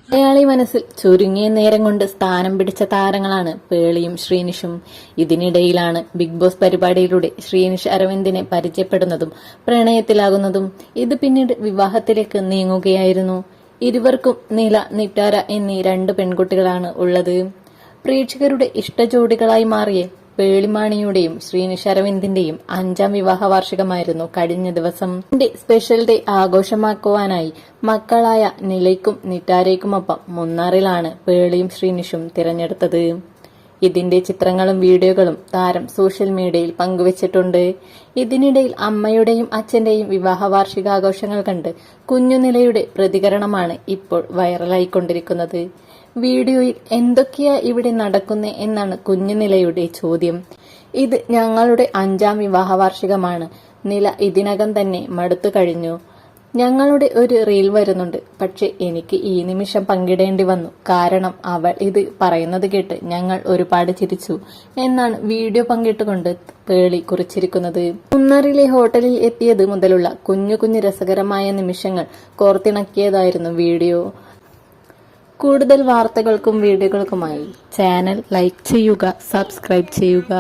മലയാളി മനസ്സിൽ ചുരുങ്ങിയ നേരം കൊണ്ട് സ്ഥാനം പിടിച്ച താരങ്ങളാണ് പേളിയും ശ്രീനിഷും. ഇതിനിടയിലാണ് ബിഗ് ബോസ് പരിപാടിയിലൂടെ ശ്രീനിഷ് അരവിന്ദിനെ പരിചയപ്പെടുന്നതും പ്രണയത്തിലാകുന്നതും. ഇത് പിന്നീട് വിവാഹത്തിലേക്ക് നീങ്ങുകയായിരുന്നു. ഇരുവർക്കും നില, നിറ്റാര എന്നീ 2 പെൺകുട്ടികളാണ് ഉള്ളത്. പ്രേക്ഷകരുടെ ഇഷ്ടജോഡികളായി മാറിയ പേളിമാണിയുടെയും ശ്രീനിഷ് അരവിന്ദിന്റെയും 5ാം വിവാഹ വാർഷികമായിരുന്നു കഴിഞ്ഞ ദിവസം. സ്പെഷ്യൽ ഡേ ആഘോഷമാക്കുവാനായി മക്കളായ നിലയ്ക്കും നിറ്റാരയ്ക്കുമൊപ്പം മുന്നാറിലാണ് പേളിയും ശ്രീനിഷും തിരഞ്ഞെടുത്തത്. ഇതിന്റെ ചിത്രങ്ങളും വീഡിയോകളും താരം സോഷ്യൽ മീഡിയയിൽ പങ്കുവച്ചിട്ടുണ്ട്. ഇതിനിടയിൽ അമ്മയുടെയും അച്ഛന്റെയും വിവാഹ വാർഷികാഘോഷങ്ങൾ കണ്ട് കുഞ്ഞുനിലയുടെ പ്രതികരണമാണ് ഇപ്പോൾ വൈറലായിക്കൊണ്ടിരിക്കുന്നത്. വീഡിയോയിൽ എന്തൊക്കെയാ ഇവിടെ നടക്കുന്നേ എന്നാണ് കുഞ്ഞുനിലയുടെ ചോദ്യം. ഇത് ഞങ്ങളുടെ 5ാം വിവാഹ വാർഷികമാണ്. നില ഇതിനകം തന്നെ മടുത്തു കഴിഞ്ഞു. ഞങ്ങളുടെ ഒരു റീൽ വരുന്നുണ്ട്. പക്ഷെ എനിക്ക് ഈ നിമിഷം പങ്കിടേണ്ടി വന്നു. കാരണം അവൾ ഇത് പറയുന്നത് കേട്ട് ഞങ്ങൾ ഒരുപാട് ചിരിച്ചു എന്നാണ് വീഡിയോ പങ്കിട്ടുകൊണ്ട് പേളി കുറിച്ചിരിക്കുന്നത്. മുന്നാറിലെ ഹോട്ടലിൽ എത്തിയത് മുതലുള്ള കുഞ്ഞു കുഞ്ഞു രസകരമായ നിമിഷങ്ങൾ കോർത്തിണക്കിയതായിരുന്നു വീഡിയോ. കൂടുതൽ വാർത്തകൾക്കും വീഡിയോകൾക്കുമായി ചാനൽ ലൈക്ക് ചെയ്യുക, സബ്സ്ക്രൈബ് ചെയ്യുക.